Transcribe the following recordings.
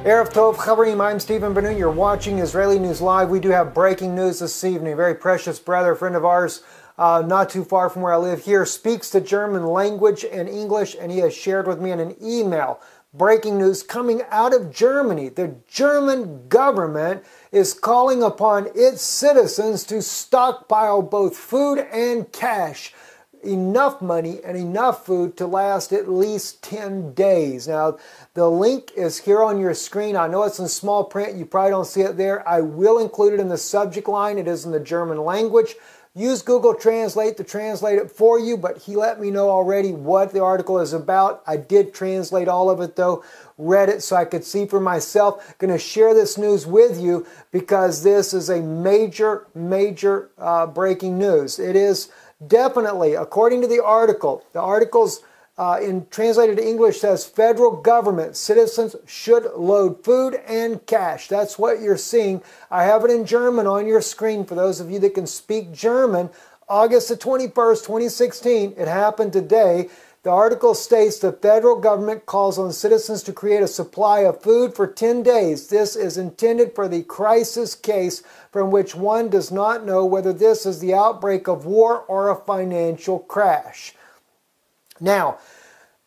Erev Tov Chavarim, I'm Stephen Benoon. You're watching Israeli News Live. We do have breaking news this evening. A very precious brother, friend of ours, not too far from where I live here, speaks the German language and English, and he has shared with me in an email breaking news coming out of Germany. The German government is calling upon its citizens to stockpile both food and cash. Enough money and enough food to last at least 10 days. Now, the link is here on your screen. I know it's in small print. You probably don't see it there. I will include it in the subject line. It is in the German language. Use Google Translate to translate it for you, but he let me know already what the article is about. I did translate all of it, though. Read it so I could see for myself. Going to share this news with you because this is a major breaking news. It is definitely, according to the article's in translated to English says federal government citizens should load food and cash. That's what you're seeing. I have it in German on your screen for those of you that can speak German. August the 21st, 2016. It happened today. The article states the federal government calls on citizens to create a supply of food for 10 days. This is intended for the crisis case from which one does not know whether this is the outbreak of war or a financial crash. Now,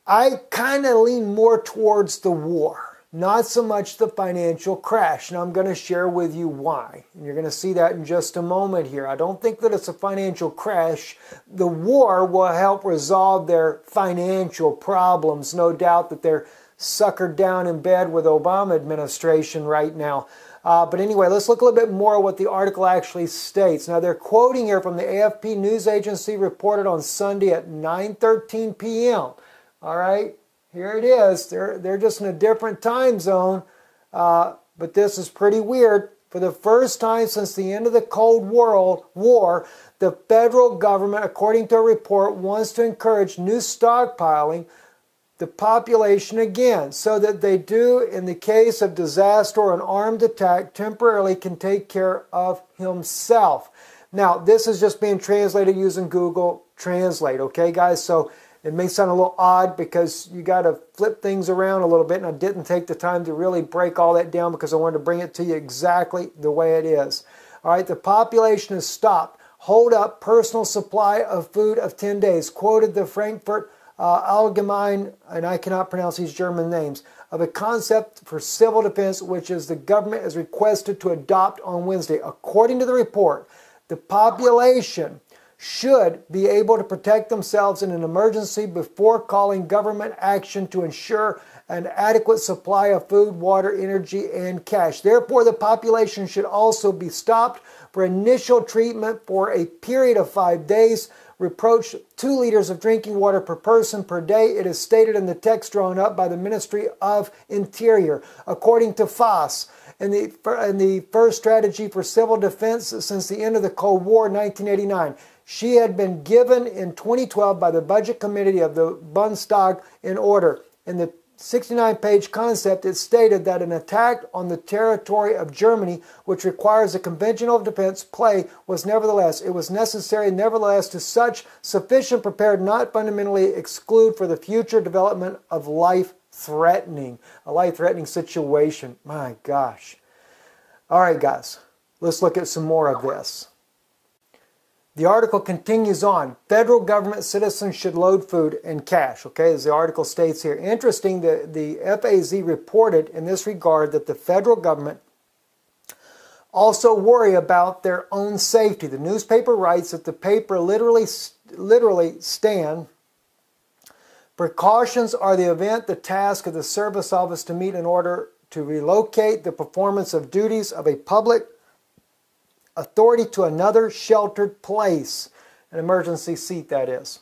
I kind of lean more towards the war, not so much the financial crash. And I'm going to share with you why. And you're going to see that in just a moment here. I don't think that it's a financial crash. The war will help resolve their financial problems. No doubt that they're suckered down in bed with Obama administration right now. But anyway, let's look a little bit more at what the article actually states. Now, they're quoting here from the AFP news agency reported on Sunday at 9:13 p.m. All right, here it is. They're just in a different time zone, but this is pretty weird. For the first time since the end of the Cold War, the federal government, according to a report, wants to encourage new stockpiling the population again, so that they do, in the case of disaster or an armed attack, temporarily can take care of himself. Now, this is just being translated using Google Translate, okay, guys? So it may sound a little odd because you got to flip things around a little bit, and I didn't take the time to really break all that down because I wanted to bring it to you exactly the way it is. All right, the population has stopped. Hold up personal supply of food of 10 days, quoted the Frankfurt Allgemein, and I cannot pronounce these German names, of a concept for civil defense, which is the government is requested to adopt on Wednesday. According to the report, the population should be able to protect themselves in an emergency before calling government action to ensure an adequate supply of food, water, energy, and cash. Therefore, the population should also be stopped for initial treatment for a period of 5 days. Reproach 2 liters of drinking water per person per day. It is stated in the text drawn up by the Ministry of Interior. According to FAS, in the first strategy for civil defense since the end of the Cold War, 1989, she had been given in 2012 by the Budget Committee of the Bundestag in order. In the 69-page concept, it stated that an attack on the territory of Germany, which requires a conventional defense play, was necessary nevertheless to such sufficient prepared, not fundamentally exclude for the future development of a life-threatening situation. My gosh. All right, guys, let's look at some more of this. The article continues on. Federal government citizens should load food and cash, okay, as the article states here. Interesting that the FAZ reported in this regard that the federal government also worry about their own safety. The newspaper writes that the paper literally stand, precautions are the event, the task of the service office to meet in order to relocate the performance of duties of a public authority to another sheltered place, an emergency seat that is.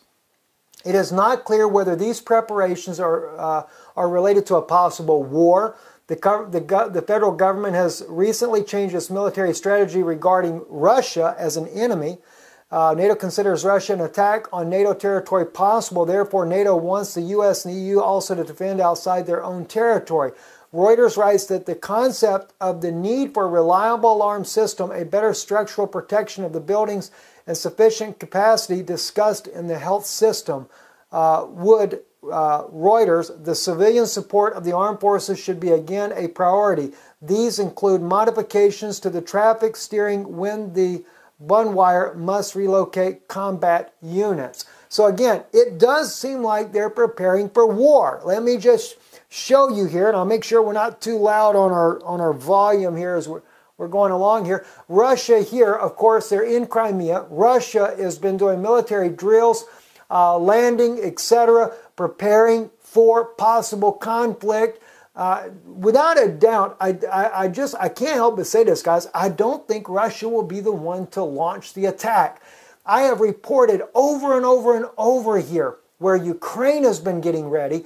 It is not clear whether these preparations are related to a possible war. The federal government has recently changed its military strategy regarding Russia as an enemy. NATO considers Russia an attack on NATO territory possible. Therefore, NATO wants the U.S. and the EU also to defend outside their own territory. Reuters writes that the concept of the need for a reliable alarm system, a better structural protection of the buildings, and sufficient capacity discussed in the health system Reuters, the civilian support of the armed forces should be again a priority. These include modifications to the traffic steering when the Bunwire must relocate combat units. So again, it does seem like they're preparing for war. Let me just show you here, and I'll make sure we're not too loud on our volume here as we're going along here. Russia here, of course, they're in Crimea. Russia has been doing military drills, landing, etc., preparing for possible conflict. Without a doubt, I can't help but say this, guys. I don't think Russia will be the one to launch the attack. I have reported over and over and over here where Ukraine has been getting ready.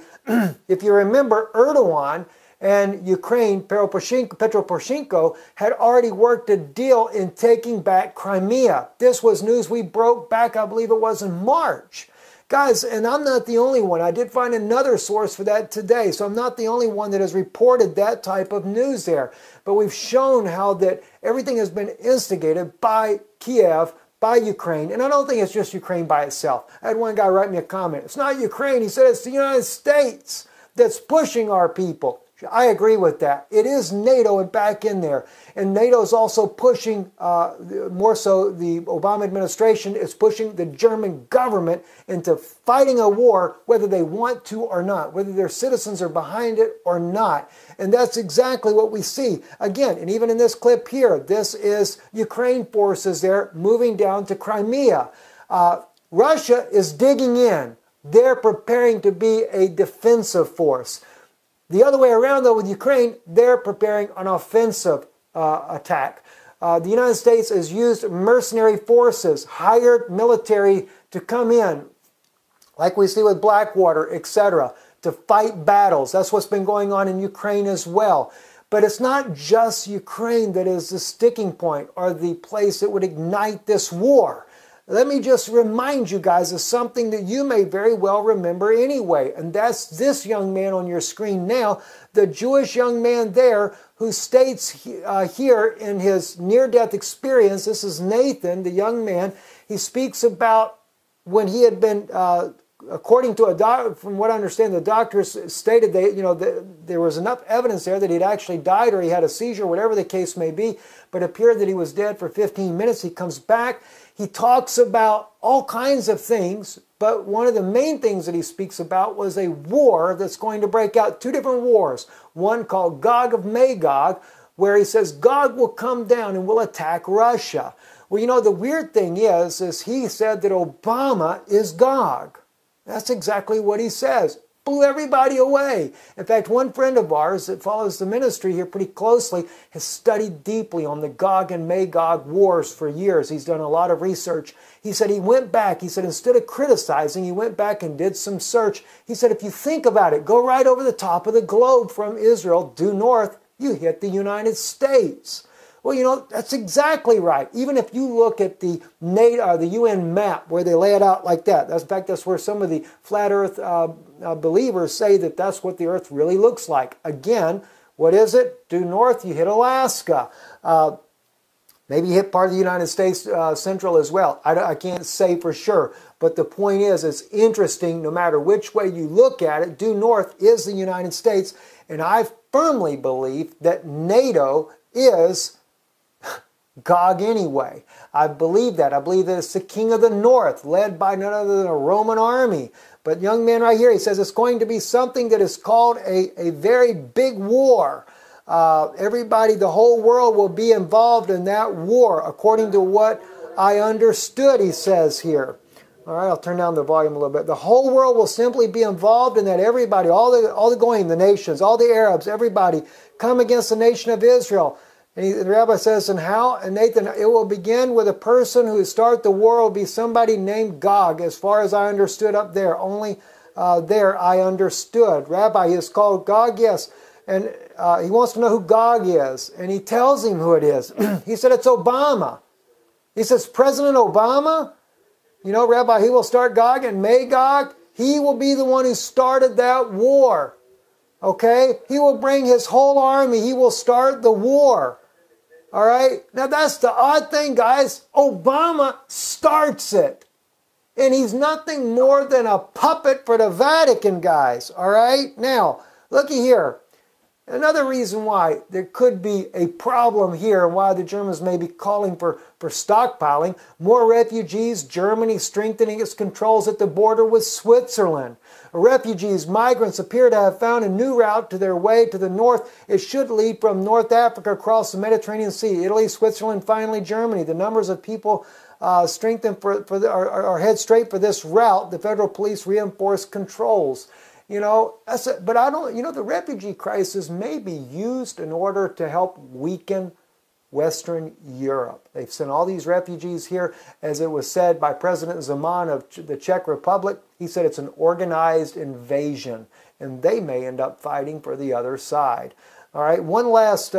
If you remember, Erdogan and Ukraine, Petro Poroshenko, had already worked a deal in taking back Crimea. This was news we broke back, I believe it was in March. Guys, and I'm not the only one. I did find another source for that today, so I'm not the only one that has reported that type of news there. But we've shown how that everything has been instigated by Kiev, by Ukraine, and I don't think it's just Ukraine by itself. I had one guy write me a comment. It's not Ukraine. He said it's the United States that's pushing our people. I agree with that. It is NATO and back in there. And NATO is also pushing, more so the Obama administration is pushing the German government into fighting a war whether they want to or not, whether their citizens are behind it or not. And that's exactly what we see. Again, and even in this clip here, this is Ukraine forces there moving down to Crimea. Russia is digging in. They're preparing to be a defensive force. The other way around, though, with Ukraine, they're preparing an offensive attack. The United States has used mercenary forces, hired military to come in, like we see with Blackwater, etc., to fight battles. That's what's been going on in Ukraine as well. But it's not just Ukraine that is the sticking point or the place that would ignite this war. Let me just remind you guys of something that you may very well remember anyway, and that's this young man on your screen now, the Jewish young man there who states here in his near-death experience, this is Nathan, the young man, he speaks about when he had been, according to a doctor, from what I understand, the doctors stated there was enough evidence there that he'd actually died or he had a seizure, whatever the case may be, but it appeared that he was dead for 15 minutes. He comes back. He talks about all kinds of things, but one of the main things that he speaks about was a war that's going to break out, two different wars. One called Gog of Magog, where he says Gog will come down and will attack Russia. Well, you know, the weird thing is he said that Obama is Gog. That's exactly what he says. Blew everybody away. In fact, one friend of ours that follows the ministry here pretty closely has studied deeply on the Gog and Magog wars for years. He's done a lot of research. He said he went back. He said instead of criticizing, he went back and did some search. He said if you think about it, go right over the top of the globe from Israel, due north, you hit the United States. Well, you know, that's exactly right. Even if you look at the UN map where they lay it out like that. In fact, that's where some of the flat earth believers say that that's what the earth really looks like. Again, what is it? Due north, you hit Alaska. Maybe you hit part of the United States central as well. I can't say for sure. But the point is, it's interesting no matter which way you look at it. Due north is the United States. And I firmly believe that NATO is Gog anyway. I believe that. I believe that it's the king of the north, led by none other than a Roman army. But young man right here, he says it's going to be something that is called a very big war. Everybody, the whole world will be involved in that war, according to what I understood, he says here. All right, I'll turn down the volume a little bit. The whole world will simply be involved in that. Everybody, all the going, the nations, all the Arabs, everybody, come against the nation of Israel. And the rabbi says, and how? And Nathan, it will begin with a person who start the war will be somebody named Gog, as far as I understood up there. Only there I understood. Rabbi, he is called Gog, yes. And he wants to know who Gog is. And he tells him who it is. He said, it's Obama. He says, President Obama? You know, Rabbi, he will start Gog and Magog. He will be the one who started that war. Okay? He will bring his whole army. He will start the war. All right? Now, that's the odd thing, guys. Obama starts it. And he's nothing more than a puppet for the Vatican, guys. All right? Now, looky here. Another reason why there could be a problem here and why the Germans may be calling for stockpiling. More refugees, Germany strengthening its controls at the border with Switzerland. Refugees, migrants appear to have found a new route to their way to the north. It should lead from North Africa across the Mediterranean Sea. Italy, Switzerland, finally Germany. The numbers of people strengthened are head straight for this route. The federal police reinforced controls. You know, but I don't, you know, the refugee crisis may be used in order to help weaken Western Europe. They've sent all these refugees here, as it was said by President Zeman of the Czech Republic. He said it's an organized invasion, and they may end up fighting for the other side. All right, one last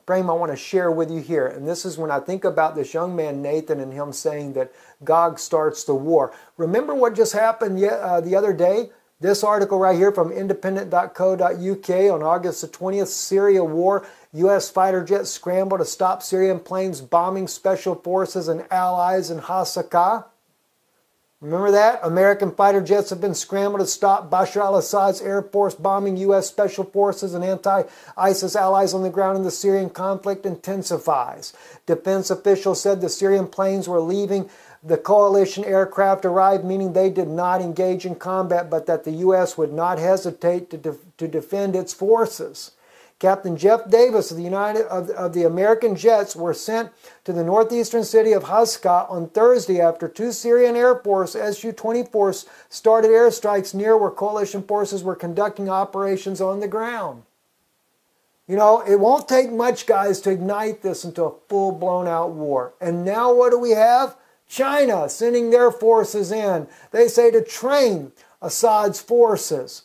frame I want to share with you here, and this is when I think about this young man Nathan and him saying that Gog starts the war. Remember what just happened the other day? This article right here from independent.co.uk on August the 20th, Syria war. U.S. fighter jets scramble to stop Syrian planes bombing special forces and allies in Hasakah. Remember that? American fighter jets have been scrambled to stop Bashar al-Assad's Air Force bombing U.S. special forces and anti-ISIS allies on the ground, and the Syrian conflict intensifies. Defense officials said the Syrian planes were leaving. The coalition aircraft arrived, meaning they did not engage in combat, but that the U.S. would not hesitate to defend its forces. Captain Jeff Davis of the American jets were sent to the northeastern city of Hasakah on Thursday after two Syrian Air Force Su-24s started airstrikes near where coalition forces were conducting operations on the ground. You know, it won't take much, guys, to ignite this into a full-blown out war. And now what do we have? China sending their forces in. They say to train Assad's forces.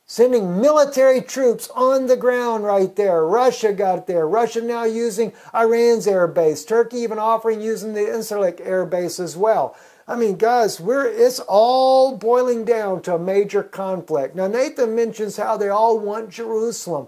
Sending military troops on the ground right there. Russia got there. Russia now using Iran's air base. Turkey even offering using the Incirlik air base as well. I mean, guys, it's all boiling down to a major conflict. Now, Nathan mentions how they all want Jerusalem.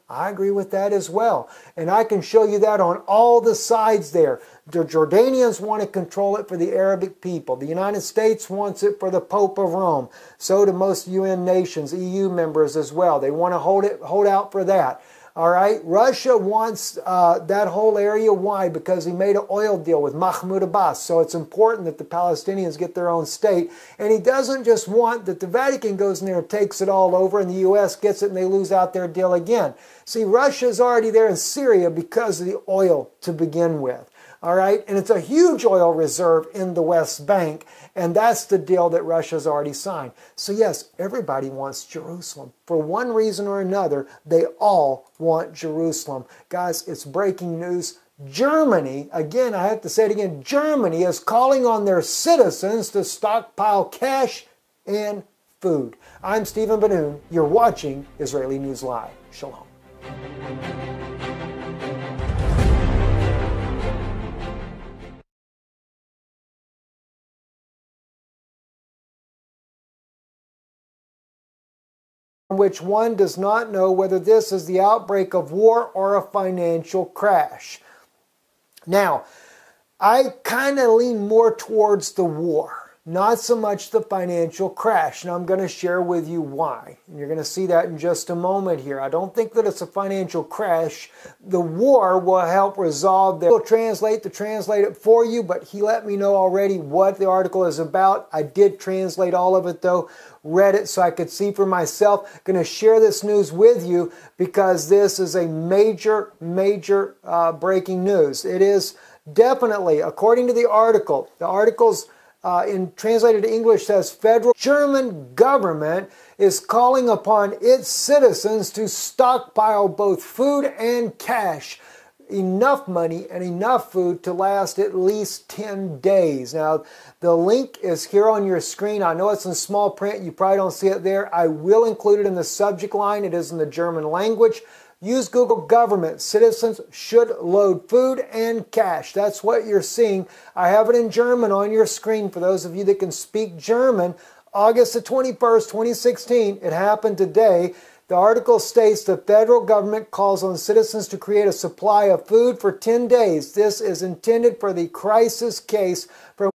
I agree with that as well. And I can show you that on all the sides there. The Jordanians want to control it for the Arabic people. The United States wants it for the Pope of Rome. So do most UN nations, EU members as well. They want to hold out for that. All right, Russia wants that whole area. Why? Because he made an oil deal with Mahmoud Abbas. So it's important that the Palestinians get their own state. And he doesn't just want that the Vatican goes in there and takes it all over and the U.S. gets it and they lose out their deal again. See, Russia's already there in Syria because of the oil to begin with. All right, and it's a huge oil reserve in the West Bank, and that's the deal that Russia's already signed. So yes, everybody wants Jerusalem. For one reason or another, they all want Jerusalem. Guys, it's breaking news. Germany, again, I have to say it again, Germany is calling on their citizens to stockpile cash and food. I'm Stephen Ben-Nun. You're watching Israeli News Live. Shalom. Which one does not know whether this is the outbreak of war or a financial crash. Now, I kind of lean more towards the war, not so much the financial crash. And I'm going to share with you why. And you're going to see that in just a moment here. I don't think that it's a financial crash. The war will help resolve that. We'll translate it for you, but he let me know already what the article is about. I did translate all of it though. Read it so I could see for myself. Going to share this news with you because this is a major breaking news. It is definitely, according to the article's translated to English says, federal German government is calling upon its citizens to stockpile both food and cash. Enough money and enough food to last at least 10 days. Now, the link is here on your screen. I know it's in small print. You probably don't see it there. I will include it in the subject line. It is in the German language. Use Google Government. Citizens should load food and cash. That's what you're seeing. I have it in German on your screen for those of you that can speak German. August the 21st, 2016. It happened today. The article states the federal government calls on citizens to create a supply of food for 10 days. This is intended for the crisis case for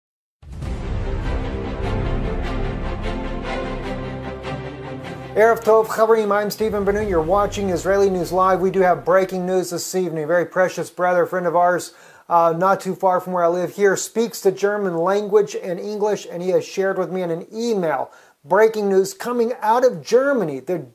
Erev Tov, Chavrim, I'm Stephen Ben-Nun. You're watching Israeli News Live. We do have breaking news this evening. A very precious brother, friend of ours, not too far from where I live here, speaks the German language and English, and he has shared with me in an email breaking news coming out of Germany. The